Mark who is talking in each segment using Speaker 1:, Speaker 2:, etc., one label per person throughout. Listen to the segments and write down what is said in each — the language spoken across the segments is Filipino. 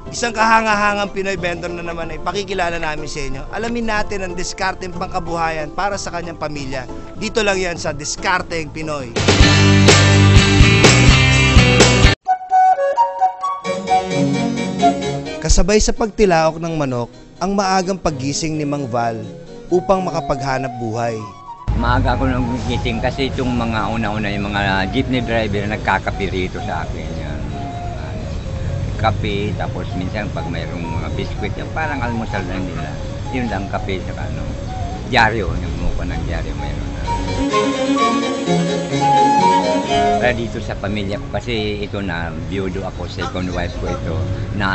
Speaker 1: Isang kahanga-hangang Pinoy vendor na naman ay pakikilala namin sa inyo. Alamin natin ang diskarteng pangkabuhayan para sa kanyang pamilya. Dito lang yan sa Diskarteng Pinoy. Kasabay sa pagtilaok ng manok, ang maagang paggising ni Mang Val upang makapaghanap buhay.
Speaker 2: Maaga ako nang gising kasi itong mga una-una yung mga jeepney driver nagkakape rito sa akin. Yan. Kape, tapos minsan pag mayroong mga biskwit, yung parang almusal lang nila. Yun lang, kape, saka dyaryo, yung mukha ng dyaryo mayroon na. Para dito sa pamilya ko, kasi ito na, biyudo ako, second wife ko ito, na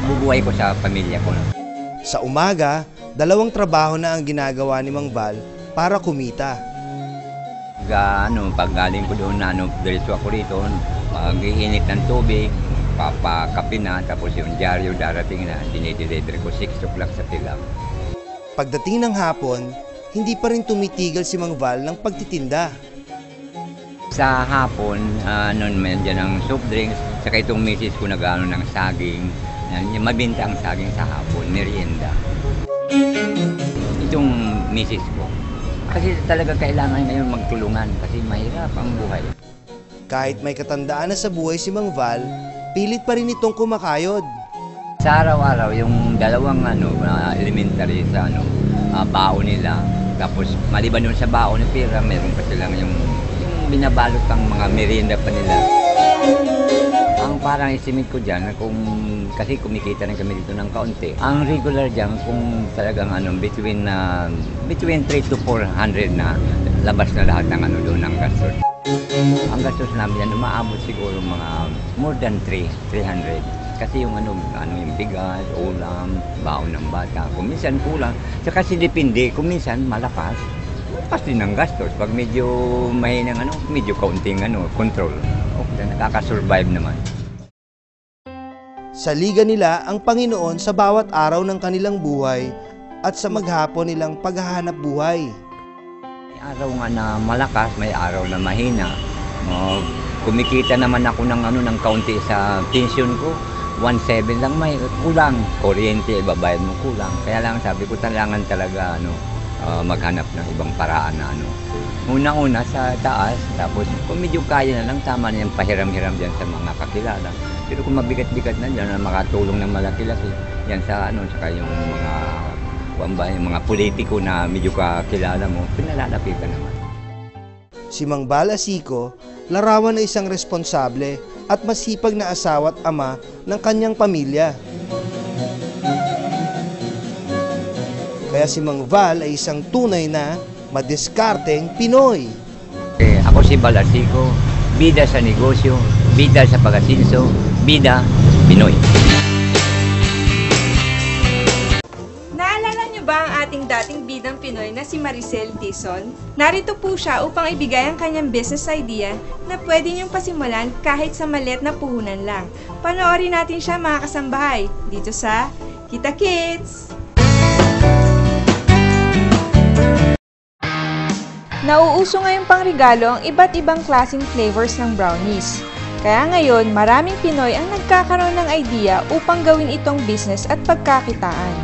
Speaker 2: bubuhay ko sa pamilya ko.
Speaker 1: Sa umaga, 2 trabaho na ang ginagawa ni Mang Val para kumita.
Speaker 2: Pag galing ko doon diretso ako rito, mag-iinit ng tubig, papakape na, tapos yung dyaryo darating na, dinideliver ko 6 o'clock sa tilap.
Speaker 1: Pagdating ng hapon, hindi pa rin tumitigil si Mang Val ng pagtitinda.
Speaker 2: Sa hapon, may dyan ng soft drinks, saka itong misis ko nag-ano ng saging, mabinta ang saging sa hapon, merienda. Itong misis ko, kasi talaga kailangan ngayon magtulungan kasi mahirap ang buhay.
Speaker 1: Kahit may katandaan na sa buhay si Mang Val, pilit pa rin itong kumakayod.
Speaker 2: Sa araw-araw, yung 2 elementary sa baon nila, tapos maliban doon sa baon ng pera, meron pa silang yung binabalot ang mga merienda pa nila. Ang parang isimit ko dyan, kasi kumikita rin kami dito ng kaunti. Ang regular dyan, kung talagang between 3 to 400 na, labas na lahat ng doon ng gastos. Ang gastos namin yan, umaabot siguro mga more than 300. Kasi yung yung bigas, ulam, baon ng bata, kung minsan kulang. Kasi depende, kung minsan malakas din ang gastos. Pag medyo mahinang medyo kaunting control. Okay, nakakasurvive naman.
Speaker 1: Sa liga nila ang Panginoon sa bawat araw ng kanilang buhay at sa maghapon nilang paghahanap buhay.
Speaker 2: May araw nga na malakas, may araw na mahina. Kumikita naman ako ng kaunti sa pension ko. 1.7 lang may kulang. Kuryente, ibabayad mo kulang. Kaya lang sabi ko talaga maghanap ng ibang paraan na Una-una sa taas, tapos kung medyo kaya na lang, tama na yung pahiram-hiram dyan sa mga kakilala. Pero kung mabigat-bigat na dyan, makatulong ng malaki-laki, yan sa saka yung mga politiko na medyo kakilala mo, pinalalapitan naman.
Speaker 1: Si Mang Val Asico, larawan na isang responsable at masipag na asawa at ama ng kanyang pamilya. Kaya si Mang Val ay isang tunay na madiskarteng Pinoy.
Speaker 2: Ako si Val Asico, bida sa negosyo, bida sa pag-asinso, bida Pinoy.
Speaker 3: Naalala niyo ba ang ating dating bidang Pinoy na si Maricel Dizon? Narito po siya upang ibigay ang kanyang business idea na pwede niyong pasimulan kahit sa maliit na puhunan lang. Panoorin natin siya mga kasambahay dito sa Kita Kids! Nauuso ngayong pangregalo ang iba't ibang klaseng flavors ng brownies. Kaya ngayon, maraming Pinoy ang nagkakaroon ng idea upang gawin itong business at pagkakitaan.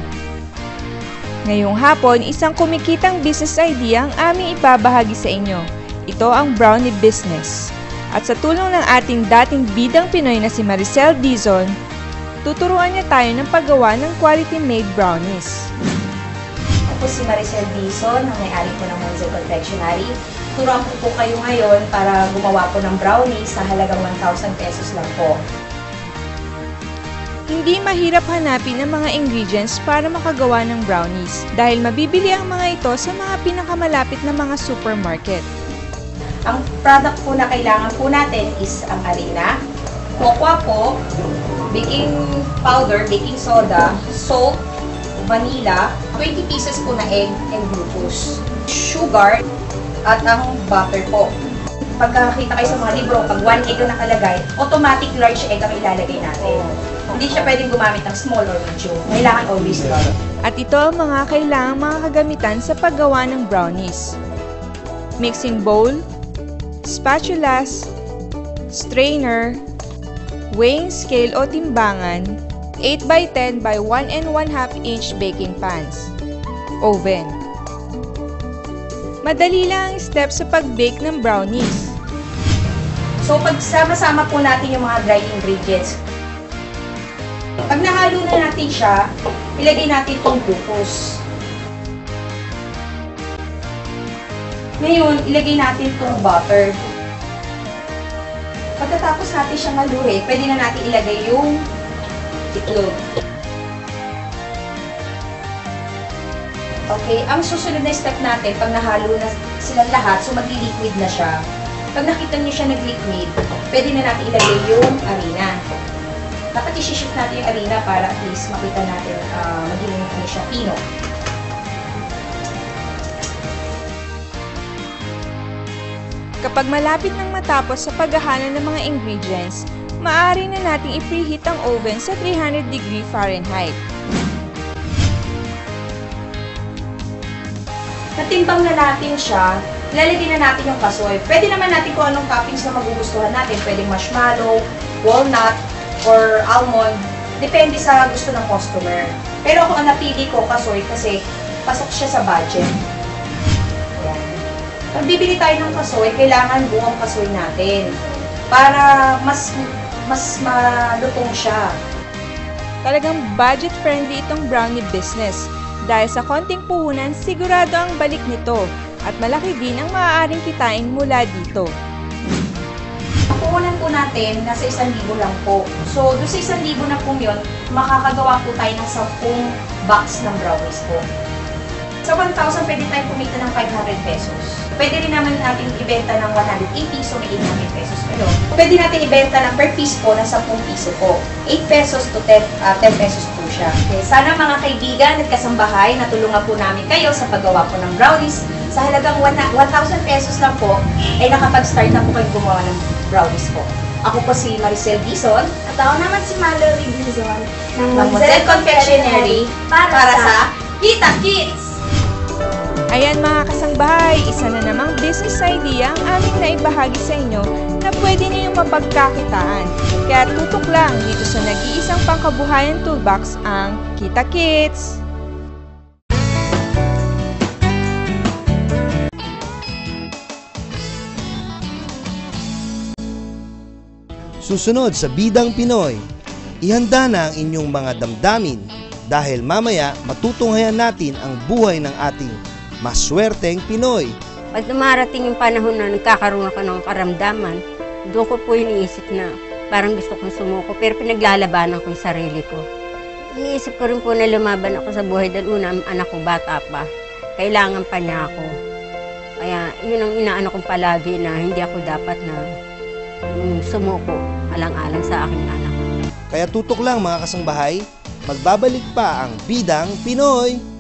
Speaker 3: Ngayong hapon, isang kumikitang business idea ang aming ibabahagi sa inyo. Ito ang brownie business. At sa tulong ng ating dating bidang Pinoy na si Maricel Dizon, tuturuan niya tayo ng paggawa ng quality-made brownies.
Speaker 4: Ako si Maricel Dizon, ang may-ari po ng Monzel Confectionery. Turuan po kayo ngayon para gumawa po ng brownies sa halagang 1,000 pesos lang po.
Speaker 3: Hindi mahirap hanapin ang mga ingredients para makagawa ng brownies dahil mabibili ang mga ito sa mga pinakamalapit na mga supermarket.
Speaker 4: Ang product po na kailangan po natin is ang harina, cocoa po, baking powder, baking soda, salt, vanilla, 20 pieces po na egg and glucose, sugar, at ang butter po. Pagkakita kayo sa mga libro, pag 1 egg ang nakalagay, automatic large egg ang ilalagay natin. Hindi siya pwedeng gumamit ng small or medium. Kailangan always large.
Speaker 3: At ito ang mga kailangang mga kagamitan sa paggawa ng brownies. Mixing bowl, spatulas, strainer, weighing scale o timbangan, 8x10 by 1 1/2 inch baking pans, oven. Madali lang ang steps sa pag-bake ng brownies.
Speaker 4: So, pag sama-sama po natin yung mga dry ingredients, pag nahalo na natin siya, ilagay natin itong glucose. Ngayon, ilagay natin itong butter. Pagkatapos natin siyang haluin, pwede na natin ilagay yung itlog. Okay, ang susunod na step natin, pag nahalo na silang lahat, so magli-liquid na siya. Pag nakita niyo siya nag-liquid, pwede na natin ilagay yung harina. Dapat i-shift natin yung harina para at least makita natin maging ano siya, pino.
Speaker 3: Kapag malapit nang matapos sa paghahalo ng mga ingredients, maaari na nating i-preheat ang oven sa 300 degree Fahrenheit.
Speaker 4: Natimbang na natin siya, lalagyan na natin yung kasoy. Pwede naman natin kung anong toppings na magugustuhan natin. Pwedeng marshmallow, walnut, or almond. Depende sa gusto ng customer. Pero ako ang napili ko kasoy kasi pasok siya sa budget. Ayan. Pag bibili tayo ng kasoy, kailangan buong kasoy natin para mas malutong siya.
Speaker 3: Talagang budget-friendly itong brownie business. Dahil sa konting puhunan, sigurado ang balik nito at malaki din ang maaaring kitain mula dito.
Speaker 4: Ang puhunan po natin, nasa 1,000 lang po. So, doon sa 1,000 na po yun, makakagawa po tayo ng 10 box ng brownies po. Sa 1,000, pwede tayo kumita ng 500 pesos. Pwede rin naman natin ibenta ng 180, so may 800 pesos kayo. Pwede natin ibenta ng per piece po ng 10 piso po. 8 pesos to 10 pesos po siya. Okay, sana mga kaibigan at kasambahay, natulungan po namin kayo sa paggawa po ng brownies. Sa halagang 1,000 pesos lang po, ay nakapag-start na po kayong gumawa ng brownies po. Ako po si Maricel Dizon.
Speaker 5: At ako naman si Mallory Dizon ng
Speaker 4: Ng Model Confectionery para sa Kita Kids!
Speaker 3: Ayan mga kasangbahay, isa na namang business idea ang aming naibahagi sa inyo na pwede ninyong mapagkakitaan. Kaya tutok lang dito sa nag-iisang pangkabuhayan toolbox ang Kita Kids!
Speaker 1: Susunod sa Bidang Pinoy, ihanda na ang inyong mga damdamin dahil mamaya matutunghayan natin ang buhay ng ating maswerteng Pinoy.
Speaker 6: Pag dumarating yung panahon na nagkakaroon ako ng karamdaman, doon ko po iniisip na parang gusto kong sumuko, pero pinaglalabanan ko yung sarili ko. Iniisip ko rin po na lumaban ako sa buhay dahil una, anak ko bata pa. Kailangan pa niya ako. Kaya yun ang inaano kong palagi na hindi ako dapat na sumuko alang-alang sa aking anak.
Speaker 1: Kaya tutok lang mga kasangbahay, magbabalik pa ang Bidang Pinoy!